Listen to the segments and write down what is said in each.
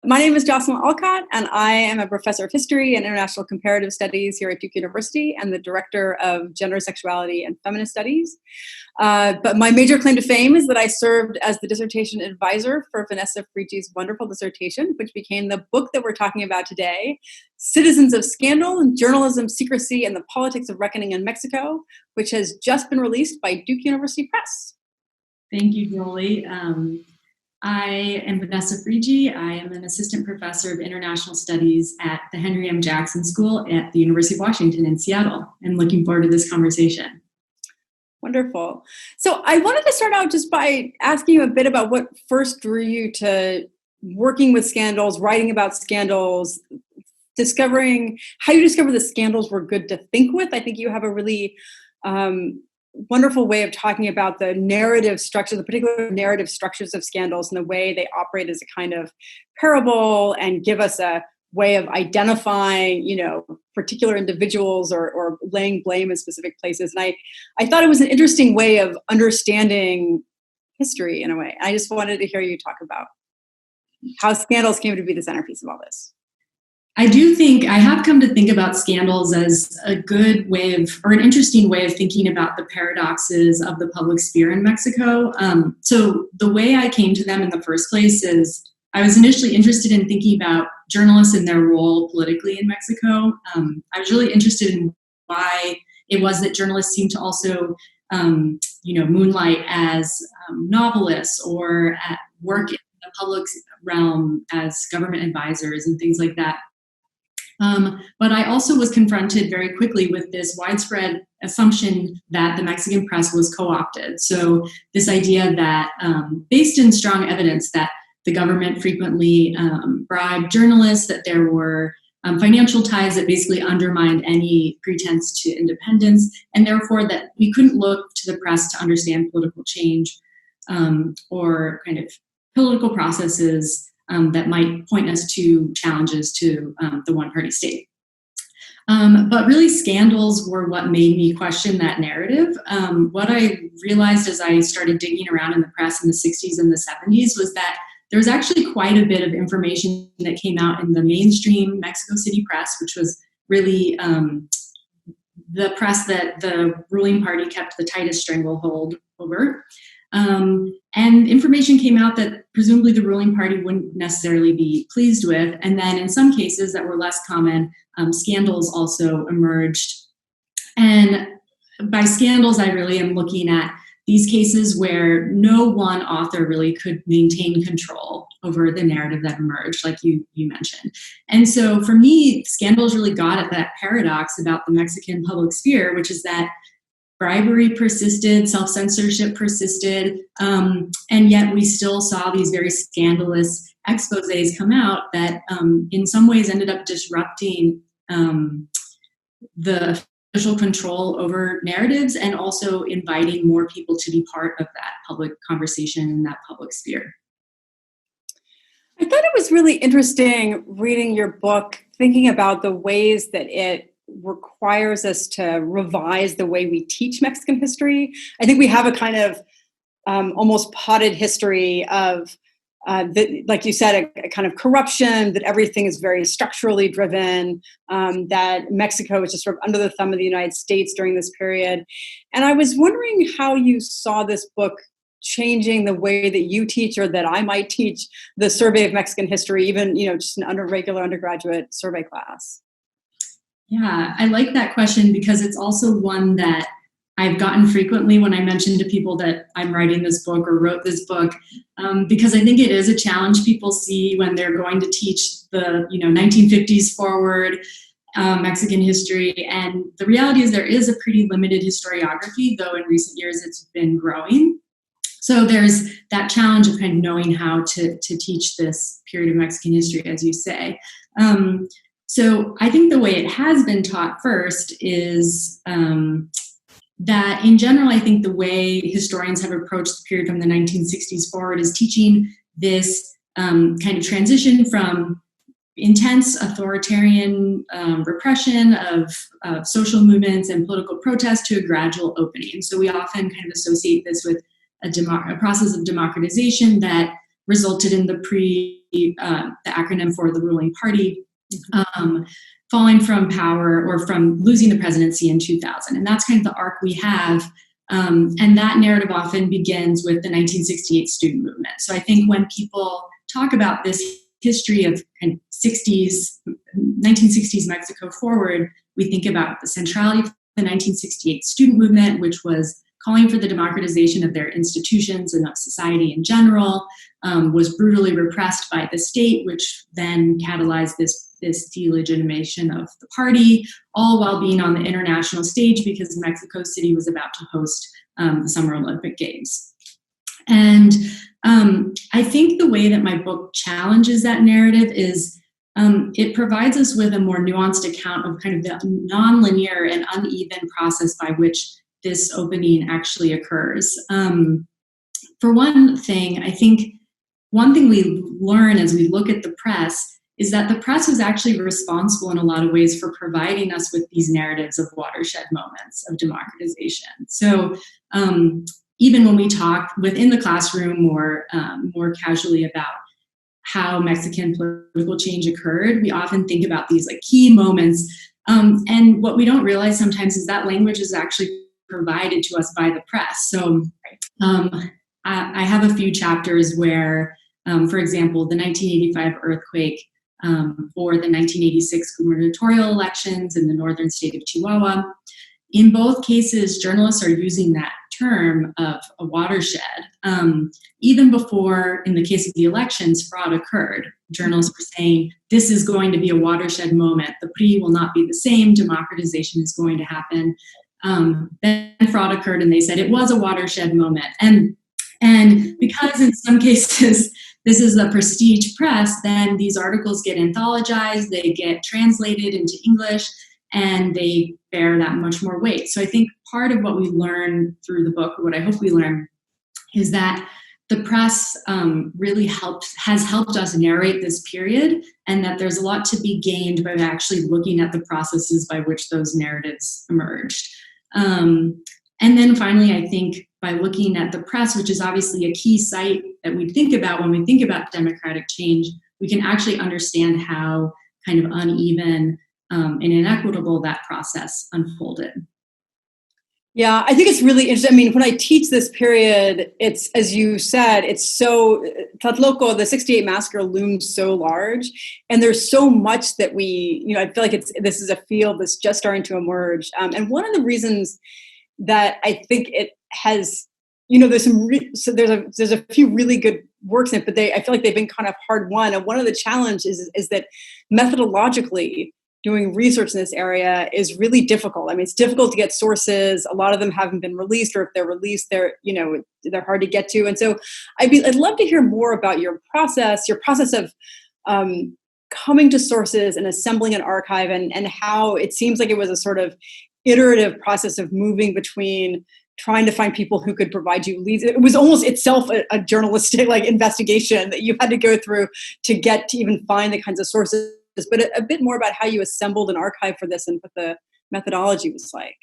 My name is Jocelyn Olcott, and I am a professor of history and international comparative studies here at Duke University and the director of gender, sexuality, and feminist studies. But my major claim to fame is that I served as the dissertation advisor for Vanessa Freije's wonderful dissertation, which became the book that we're talking about today, Citizens of Scandal, Journalism, Secrecy, and the Politics of Reckoning in Mexico, which has just been released by Duke University Press. Thank you, Jolie. I am Vanessa Freije. I am an assistant professor of international studies at the Henry M. Jackson School at the University of Washington in Seattle. I'm looking forward to this conversation. Wonderful. So I wanted to start out just by asking you a bit about what first drew you to working with scandals, writing about scandals, discovering how you discovered the scandals were good to think with. I think you have a really wonderful way of talking about the narrative structure, the particular narrative structures of scandals and the way they operate as a kind of parable and give us a way of identifying, particular individuals or laying blame in specific places. And I thought it was an interesting way of understanding history in a way. I just wanted to hear you talk about how scandals came to be the centerpiece of all this. I do think I have come to think about scandals as a good way of, or an interesting way of thinking about the paradoxes of the public sphere in Mexico. So the way I came to them in the first place is I was initially interested in thinking about journalists and their role politically in Mexico. I was really interested in why it was that journalists seemed to also, moonlight as novelists or work in the public realm as government advisors and things like that. But I also was confronted very quickly with this widespread assumption that the Mexican press was co-opted. So this idea that, based in strong evidence that the government frequently bribed journalists, that there were financial ties that basically undermined any pretense to independence, and therefore that we couldn't look to the press to understand political change or kind of political processes that might point us to challenges to the one-party state. But really, scandals were what made me question that narrative. What I realized as I started digging around in the press in the 60s and the 70s was that there was actually quite a bit of information that came out in the mainstream Mexico City press, which was really the press that the ruling party kept the tightest stranglehold over. And information came out that presumably the ruling party wouldn't necessarily be pleased with. And then in some cases that were less common, scandals also emerged. And by scandals, I really am looking at these cases where no one author really could maintain control over the narrative that emerged, like you mentioned. And so for me, scandals really got at that paradox about the Mexican public sphere, which is that bribery persisted, self-censorship persisted, and yet we still saw these very scandalous exposés come out that in some ways ended up disrupting the official control over narratives and also inviting more people to be part of that public conversation and that public sphere. I thought it was really interesting reading your book, thinking about the ways that it requires us to revise the way we teach Mexican history. I think we have a kind of almost potted history of, like you said, a kind of corruption, that everything is very structurally driven, that Mexico was just sort of under the thumb of the United States during this period. And I was wondering how you saw this book changing the way that you teach or that I might teach the survey of Mexican history, even, just an regular undergraduate survey class. Yeah, I like that question because it's also one that I've gotten frequently when I mention to people that I'm writing this book or wrote this book, because I think it is a challenge people see when they're going to teach the 1950s forward Mexican history. And the reality is there is a pretty limited historiography, though in recent years it's been growing. So there's that challenge of kind of knowing how to teach this period of Mexican history, as you say. So I think the way it has been taught first is that in general, I think the way historians have approached the period from the 1960s forward is teaching this kind of transition from intense authoritarian repression of social movements and political protest to a gradual opening. So we often kind of associate this with a process of democratization that resulted in the acronym for the ruling party falling from power or from losing the presidency in 2000. And that's kind of the arc we have. And that narrative often begins with the 1968 student movement. So I think when people talk about this history of kind of 1960s Mexico forward, we think about the centrality of the 1968 student movement, which was calling for the democratization of their institutions and of society in general, was brutally repressed by the state, which then catalyzed this delegitimation of the party, all while being on the international stage because Mexico City was about to host the Summer Olympic Games. And I think the way that my book challenges that narrative is it provides us with a more nuanced account of kind of the nonlinear and uneven process by which this opening actually occurs. For one thing, I think one thing we learn as we look at the press is that the press was actually responsible in a lot of ways for providing us with these narratives of watershed moments of democratization. So even when we talk within the classroom or more casually about how Mexican political change occurred, we often think about these like key moments. And what we don't realize sometimes is that language is actually provided to us by the press. So I have a few chapters where, for example, the 1985 earthquake or the 1986 gubernatorial elections in the northern state of Chihuahua. In both cases, journalists are using that term of a watershed. Even before, in the case of the elections, fraud occurred. Journalists were saying, this is going to be a watershed moment. The PRI will not be the same. Democratization is going to happen. Then fraud occurred, and they said it was a watershed moment. And because in some cases, this is the prestige press, then these articles get anthologized, they get translated into English, and they bear that much more weight. So I think part of what we learn through the book, or what I hope we learn, is that the press really has helped us narrate this period, and that there's a lot to be gained by actually looking at the processes by which those narratives emerged. And then finally, I think by looking at the press, which is obviously a key site that we think about when we think about democratic change, we can actually understand how kind of uneven and inequitable that process unfolded. Yeah, I think it's really interesting. I mean, when I teach this period, it's, as you said, it's so, Tlatelolco, the 68 massacre looms so large, and there's so much that we, I feel like this is a field that's just starting to emerge. And one of the reasons that I think it has, there's there's a few really good works in it, but I feel like they've been kind of hard won. And one of the challenges is that methodologically, doing research in this area is really difficult. I mean, it's difficult to get sources. A lot of them haven't been released, or if they're released, they're hard to get to. And so I'd love to hear more about your process of coming to sources and assembling an archive, and how it seems like it was a sort of iterative process of moving between trying to find people who could provide you leads. It was almost itself a journalistic investigation that you had to go through to get to even find the kinds of sources. But a bit more about how you assembled an archive for this and what the methodology was like.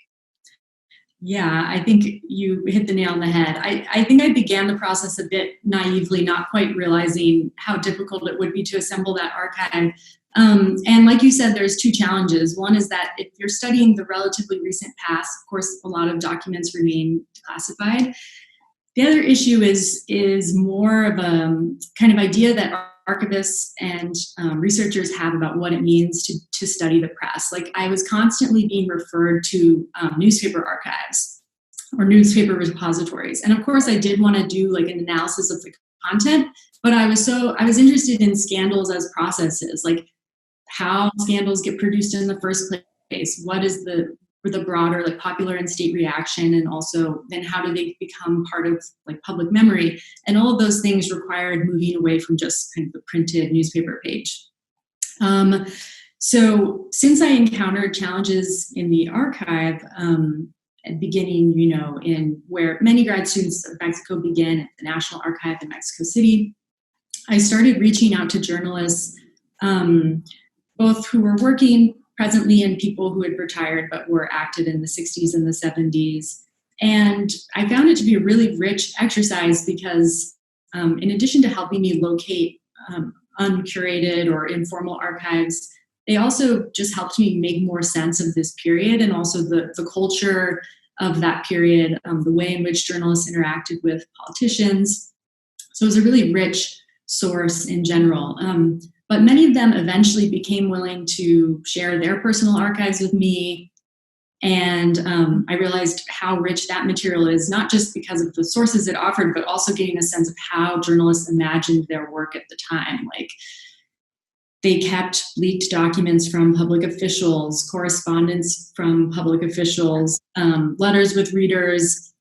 Yeah, I think you hit the nail on the head. I think I began the process a bit naively, not quite realizing how difficult it would be to assemble that archive. And like you said, there's two challenges. One is that if you're studying the relatively recent past, of course, a lot of documents remain classified. The other issue is more of a kind of idea that archivists and researchers have about what it means to study the press. Like, I was constantly being referred to newspaper archives or newspaper repositories. And of course, I did want to do like an analysis of the content, but I was interested in scandals as processes, like how scandals get produced in the first place. What is the broader like popular and state reaction, and also then how do they become part of like public memory? And all of those things required moving away from just kind of the printed newspaper page. So since I encountered challenges in the archive, at beginning, in where many grad students of Mexico begin at the National Archive in Mexico City, I started reaching out to journalists, both who were working presently and people who had retired but were active in the 60s and the 70s. And I found it to be a really rich exercise because in addition to helping me locate uncurated or informal archives, they also just helped me make more sense of this period and also the culture of that period, the way in which journalists interacted with politicians. So it was a really rich source in general. But many of them eventually became willing to share their personal archives with me. And I realized how rich that material is, not just because of the sources it offered, but also getting a sense of how journalists imagined their work at the time. Like, they kept leaked documents from public officials, correspondence from public officials, letters with readers,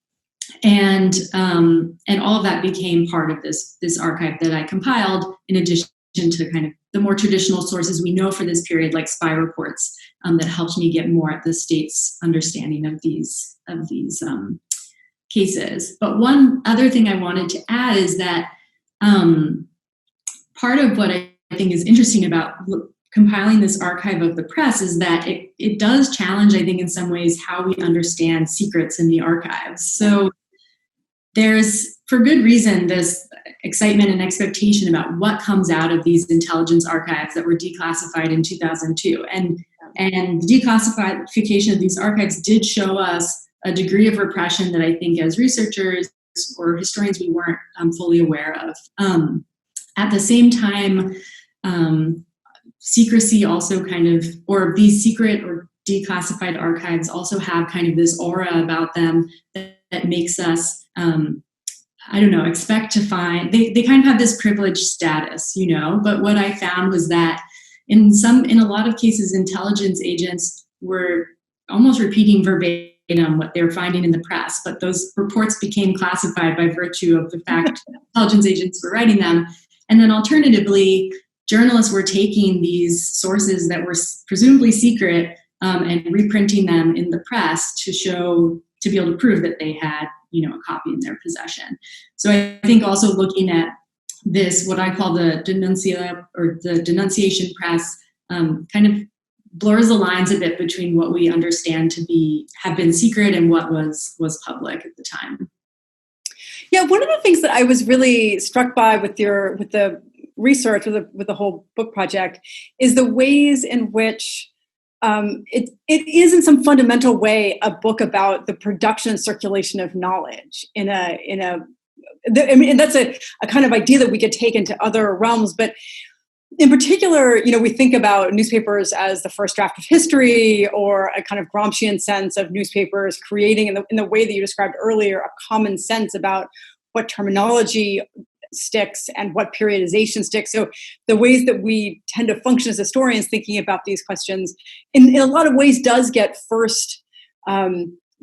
and all of that became part of this archive that I compiled, in addition to kind of the more traditional sources we know for this period, like spy reports, that helped me get more at the state's understanding of these cases. But one other thing I wanted to add is that part of what I think is interesting about compiling this archive of the press is that it does challenge, I think, in some ways, how we understand secrets in the archives. So there's, for good reason, this excitement and expectation about what comes out of these intelligence archives that were declassified in 2002. And the declassification of these archives did show us a degree of repression that I think as researchers or historians we weren't fully aware of. At the same time, secrecy also or these secret or declassified archives also have kind of this aura about them that makes us, expect to find, they kind of have this privileged status, but what I found was that in a lot of cases, intelligence agents were almost repeating verbatim what they were finding in the press, but those reports became classified by virtue of the fact that intelligence agents were writing them. And then alternatively, journalists were taking these sources that were presumably secret and reprinting them in the press to be able to prove that they had, a copy in their possession. So I think also looking at this, what I call the denunciation press, kind of blurs the lines a bit between what we understand to have been secret and what was public at the time. Yeah, one of the things that I was really struck by with the research, with the whole book project, is the ways in which it is in some fundamental way a book about the production and circulation of knowledge and that's a kind of idea that we could take into other realms. But in particular, we think about newspapers as the first draft of history, or a kind of Gramscian sense of newspapers creating, in the way that you described earlier, a common sense about what terminology sticks and what periodization sticks. So the ways that we tend to function as historians thinking about these questions in a lot of ways does get first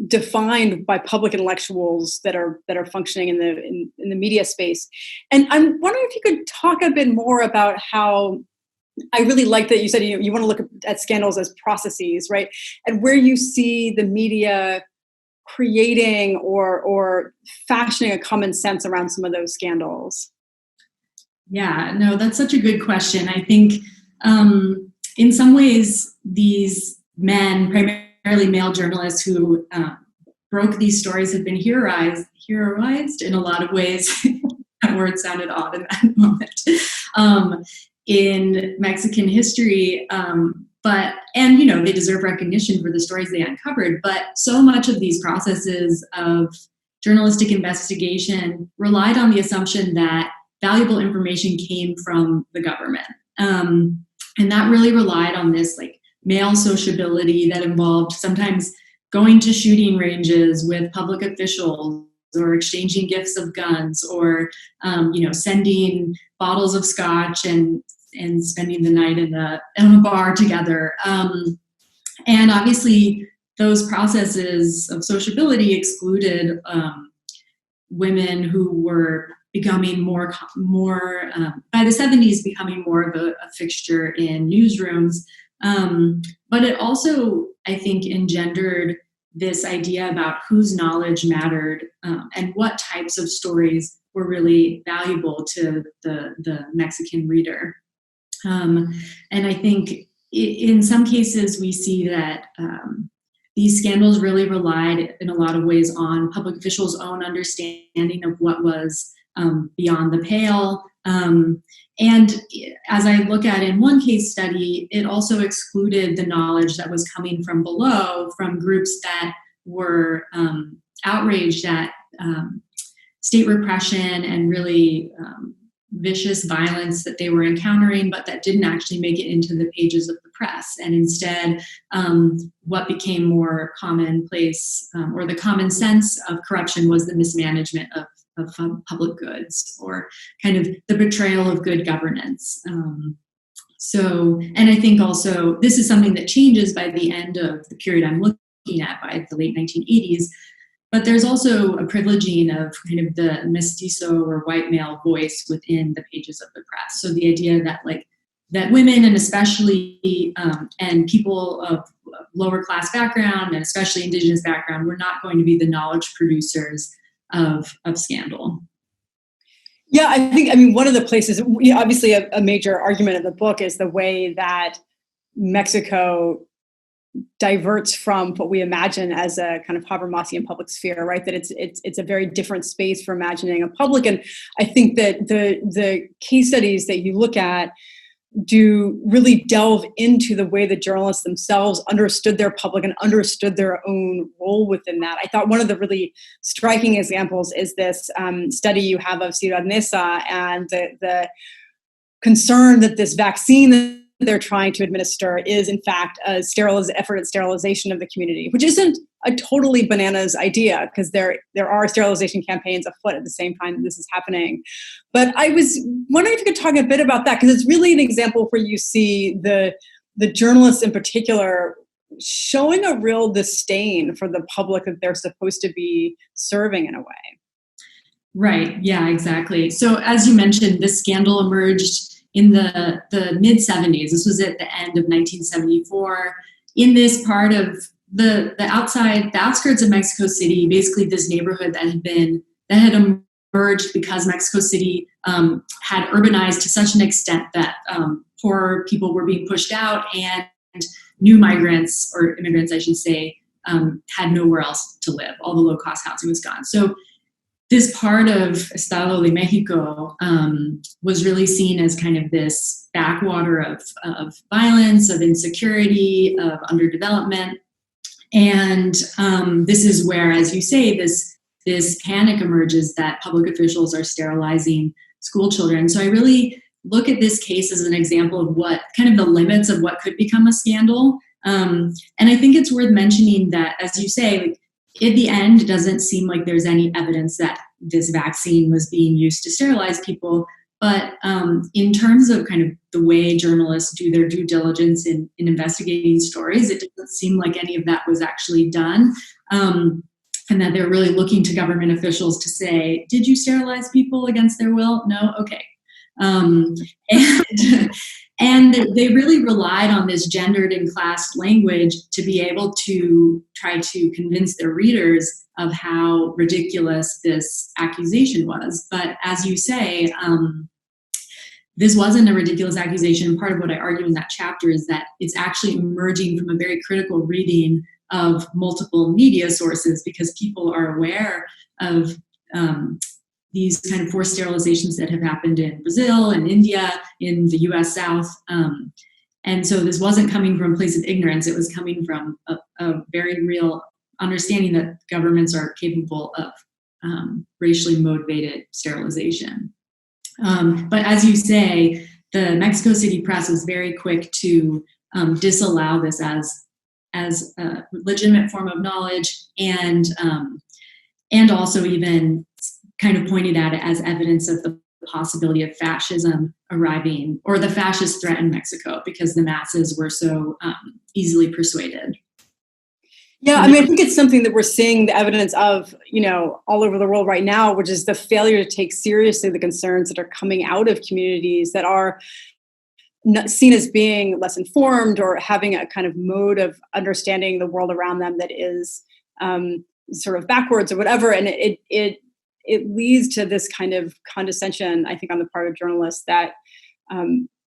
defined by public intellectuals that are functioning in the media space. And I'm wondering if you could talk a bit more about how, I really like that you said you want to look at scandals as processes, right? And where you see the media creating or fashioning a common sense around some of those scandals. Yeah, no, that's such a good question. I think in some ways, these men, primarily male journalists who broke these stories, have been heroized in a lot of ways. That word sounded odd in that moment. In Mexican history, they deserve recognition for the stories they uncovered. But so much of these processes of journalistic investigation relied on the assumption that valuable information came from the government. And that really relied on this male sociability that involved sometimes going to shooting ranges with public officials, or exchanging gifts of guns, or sending bottles of scotch and spending the night in a bar together. And obviously those processes of sociability excluded women who were becoming more by the 70s, becoming more of a fixture in newsrooms. But it also, I think, engendered this idea about whose knowledge mattered and what types of stories were really valuable to the Mexican reader. And I think in some cases we see that these scandals really relied in a lot of ways on public officials' own understanding of what was beyond the pale. And as I look at in one case study, it also excluded the knowledge that was coming from below, from groups that were outraged at state repression and really vicious violence that they were encountering, but that didn't actually make it into the pages of the press. And instead, what became more commonplace, or the common sense of corruption, was the mismanagement of public goods, or kind of the betrayal of good governance. And I think also this is something that changes by the end of the period I'm looking at, by the late 1980s. But there's also a privileging of kind of the mestizo or white male voice within the pages of the press. So the idea that that women, and especially and people of lower class background, and especially indigenous background, were not going to be the knowledge producers of scandal. Yeah, I mean, one of the places, obviously a major argument of the book is the way that Mexico diverts from what we imagine as a kind of Habermasian public sphere, right? That it's a very different space for imagining a public. And I think that the case studies that you look at do really delve into the way the journalists themselves understood their public and understood their own role within that. I thought one of the really striking examples is this study you have of Ciudad Nissa, and the concern that this vaccine they're trying to administer is in fact a effort at sterilization of the community, which isn't a totally bananas idea, because there are sterilization campaigns afoot at the same time that this is happening. But I was wondering if you could talk a bit about that, because it's really an example where you see the journalists in particular showing a real disdain for the public that they're supposed to be serving in a way. Right. Yeah, exactly. So as you mentioned, this scandal emerged in the mid 70s. This was at the end of 1974. In this part of the outskirts of Mexico City, basically this neighborhood that had emerged because Mexico City had urbanized to such an extent that poor people were being pushed out, and new migrants, or immigrants, I should say, had nowhere else to live. All the low-cost housing was gone. So this part of Estado de Mexico was really seen as kind of this backwater of violence, of insecurity, of underdevelopment. And this is where, as you say, this panic emerges that public officials are sterilizing school children. So I really look at this case as an example of what kind of the limits of what could become a scandal. And I think it's worth mentioning that, as you say, at the end, it doesn't seem like there's any evidence that this vaccine was being used to sterilize people. But in terms of kind of the way journalists do their due diligence in investigating stories, it doesn't seem like any of that was actually done. And that they're really looking to government officials to say, did you sterilize people against their will? No? Okay. And they really relied on this gendered and classed language to be able to try to convince their readers of how ridiculous this accusation was. But as you say, this wasn't a ridiculous accusation. Part of what I argue in that chapter is that it's actually emerging from a very critical reading of multiple media sources, because people are aware of these kind of forced sterilizations that have happened in Brazil and India, in the US South. And so this wasn't coming from a place of ignorance. It was coming from a very real understanding that governments are capable of racially motivated sterilization. But as you say, the Mexico City press was very quick to disallow this as a legitimate form of knowledge, and also even kind of pointed at it as evidence of the possibility of fascism arriving, or the fascist threat in Mexico, because the masses were so easily persuaded. Yeah, I mean, I think it's something that we're seeing the evidence of, all over the world right now, which is the failure to take seriously the concerns that are coming out of communities that are not seen as being less informed, or having a kind of mode of understanding the world around them that is sort of backwards or whatever. And it leads to this kind of condescension, I think, on the part of journalists that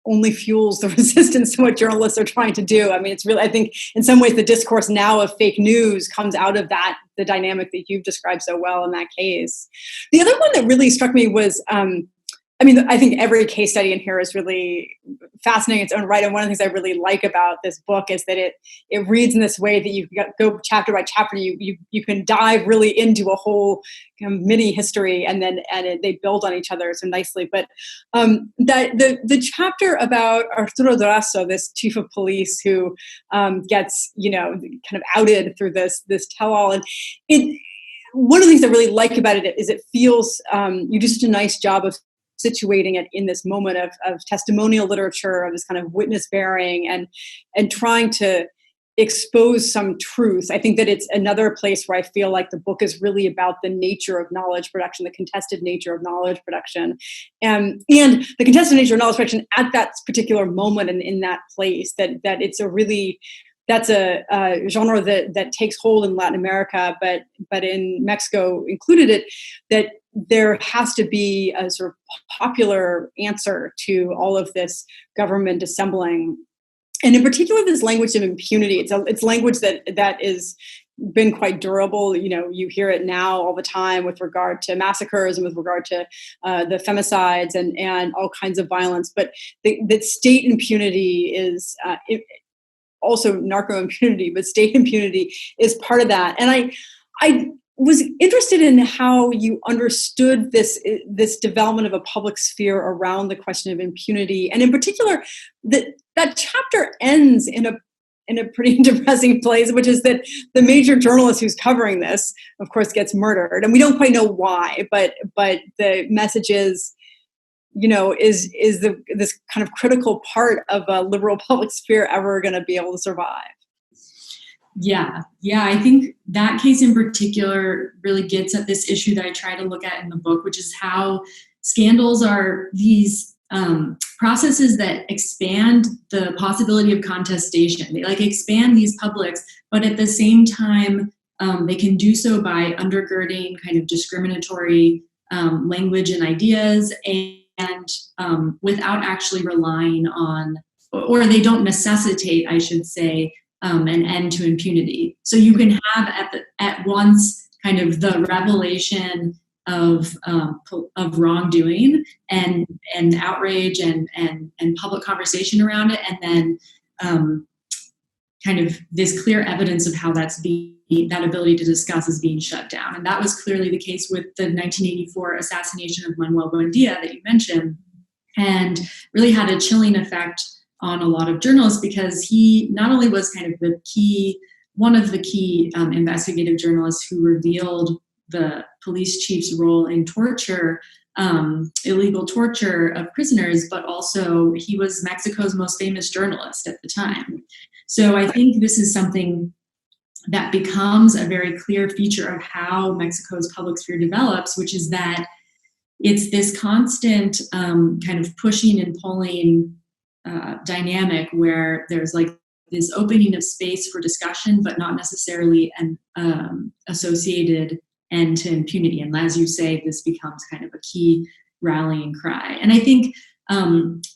only fuels the resistance to what journalists are trying to do. I mean, it's really, I think in some ways the discourse now of fake news comes out of that, the dynamic that you've described so well in that case. The other one that really struck me was, I mean, I think every case study in here is really fascinating in its own right. And one of the things I really like about this book is that it reads in this way that you go chapter by chapter. You can dive really into a whole kind of mini history, and they build on each other so nicely. But that the chapter about Arturo Durazo, this chief of police who gets kind of outed through this tell-all, and one of the things I really like about it is it feels you do such a nice job of situating it in this moment of testimonial literature, of this kind of witness bearing, and trying to expose some truth. I think that it's another place where I feel like the book is really about the nature of knowledge production, the contested nature of knowledge production, and the contested nature of knowledge production at that particular moment and in that place. That it's that's a genre that takes hold in Latin America, but in Mexico included that there has to be a sort of popular answer to all of this government assembling. And in particular, this language of impunity. It's language that is been quite durable. You hear it now all the time with regard to massacres and with regard to the femicides and all kinds of violence. But that state impunity is also narco impunity, but state impunity is part of that. And I was interested in how you understood this development of a public sphere around the question of impunity, and in particular, that chapter ends in a pretty depressing place, which is that the major journalist who's covering this, of course, gets murdered, and we don't quite know why. But the message is, this kind of critical part of a liberal public sphere ever going to be able to survive? Yeah. I think that case in particular really gets at this issue that I try to look at in the book, which is how scandals are these processes that expand the possibility of contestation. They expand these publics, but at the same time, they can do so by undergirding kind of discriminatory language and ideas, and without actually relying on, or they don't necessitate, I should say, an end to impunity. So you can have at once kind of the revelation of wrongdoing and outrage and public conversation around it, and then kind of this clear evidence of how that ability to discuss is being shut down. And that was clearly the case with the 1984 assassination of Manuel Buendia that you mentioned, and really had a chilling effect on a lot of journalists, because he not only was kind of one of the key investigative journalists who revealed the police chief's role in torture, illegal torture of prisoners, but also he was Mexico's most famous journalist at the time. So I think this is something that becomes a very clear feature of how Mexico's public sphere develops, which is that it's this constant kind of pushing and pulling dynamic where there's this opening of space for discussion, but not necessarily an associated end to impunity. And as you say, this becomes kind of a key rallying cry. And I think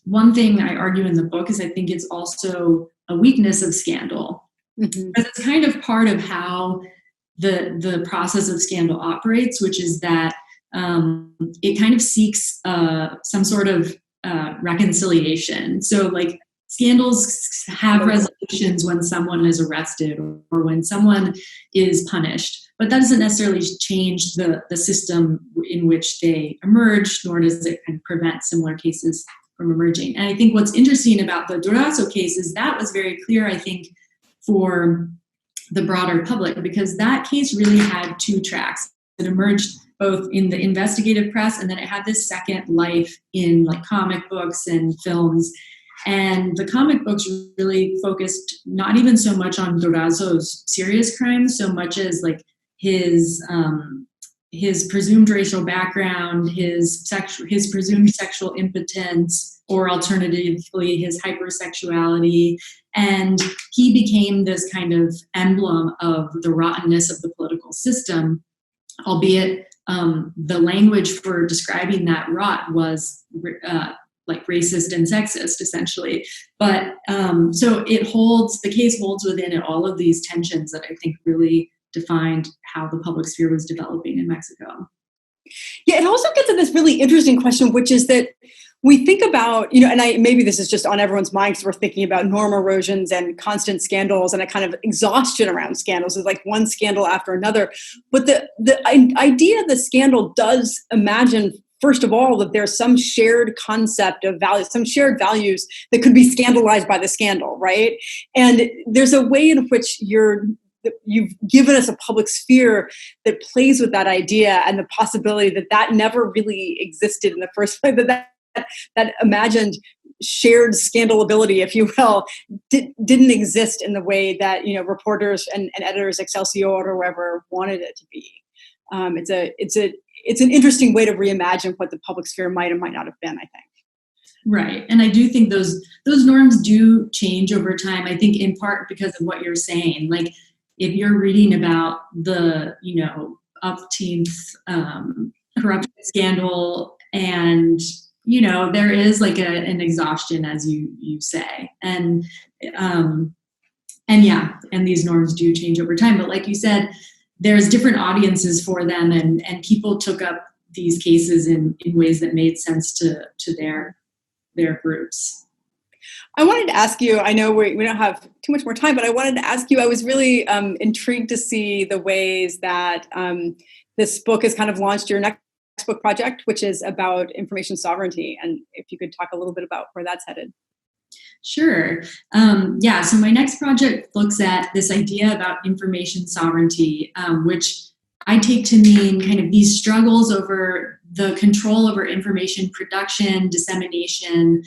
one thing I argue in the book is I think it's also a weakness of scandal. Mm-hmm. Because it's kind of part of how the process of scandal operates, which is that it kind of seeks some sort of reconciliation. So scandals have resolutions when someone is arrested or when someone is punished, but that doesn't necessarily change the system in which they emerge, nor does it kind of prevent similar cases from emerging. And I think what's interesting about the Durazo case is that was very clear, I think, for the broader public, because that case really had two tracks. It emerged both in the investigative press, and then it had this second life in comic books and films. And the comic books really focused not even so much on Durazo's serious crimes, so much as his presumed racial background, his presumed sexual impotence, or alternatively his hypersexuality. And he became this kind of emblem of the rottenness of the political system, albeit the language for describing that rot was like racist and sexist, essentially. But so the case holds within it all of these tensions that I think really defined how the public sphere was developing in Mexico. Yeah, it also gets at this really interesting question, which is that we think about, and maybe this is just on everyone's mind because we're thinking about norm erosions and constant scandals and a kind of exhaustion around scandals. It's like one scandal after another. But the idea of the scandal does imagine, first of all, that there's some shared concept of values, some shared values that could be scandalized by the scandal, right? And there's a way in which you've given us a public sphere that plays with that idea and the possibility that never really existed in the first place, that imagined shared scandalability, if you will, didn't exist in the way that reporters and editors, Excelsior or whoever, wanted it to be. It's an interesting way to reimagine what the public sphere might or might not have been, I think. Right. And I do think those norms do change over time. I think in part because of what you're saying. Like if you're reading about the, umpteenth corruption scandal, and there is like an exhaustion, as you say, and these norms do change over time. But like you said, there's different audiences for them, and people took up these cases in ways that made sense to their groups. I wanted to ask you, I know we don't have too much more time, but I wanted to ask you, I was really intrigued to see the ways that this book has kind of launched your next book project, which is about information sovereignty. And if you could talk a little bit about where that's headed. Sure. So my next project looks at this idea about information sovereignty, which I take to mean kind of these struggles over the control over information production, dissemination,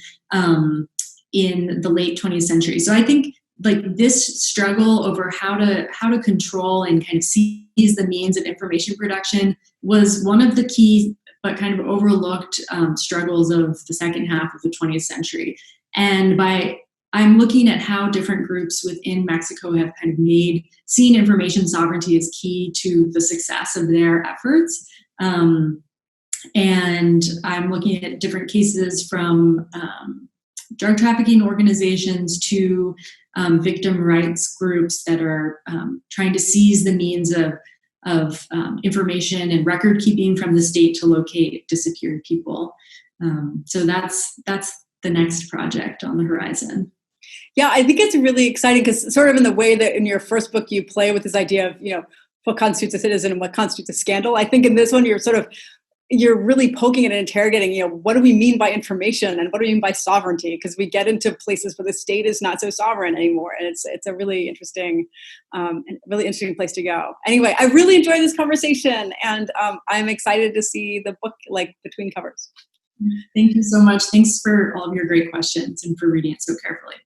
in the late 20th century. So I think like this struggle over how to control and kind of seize the means of information production was one of the key but kind of overlooked struggles of the second half of the 20th century. And I'm looking at how different groups within Mexico have kind of seen information sovereignty as key to the success of their efforts. And I'm looking at different cases from drug trafficking organizations to victim rights groups that are trying to seize the means of information and record keeping from the state to locate disappeared people. So that's the next project on the horizon. Yeah, I think it's really exciting because sort of in the way that in your first book you play with this idea of what constitutes a citizen and what constitutes a scandal. I think in this one you're really poking at and interrogating, what do we mean by information and what do we mean by sovereignty? Because we get into places where the state is not so sovereign anymore. And it's a really interesting place to go. Anyway, I really enjoyed this conversation, and I'm excited to see the book like between covers. Thank you so much. Thanks for all of your great questions and for reading it so carefully.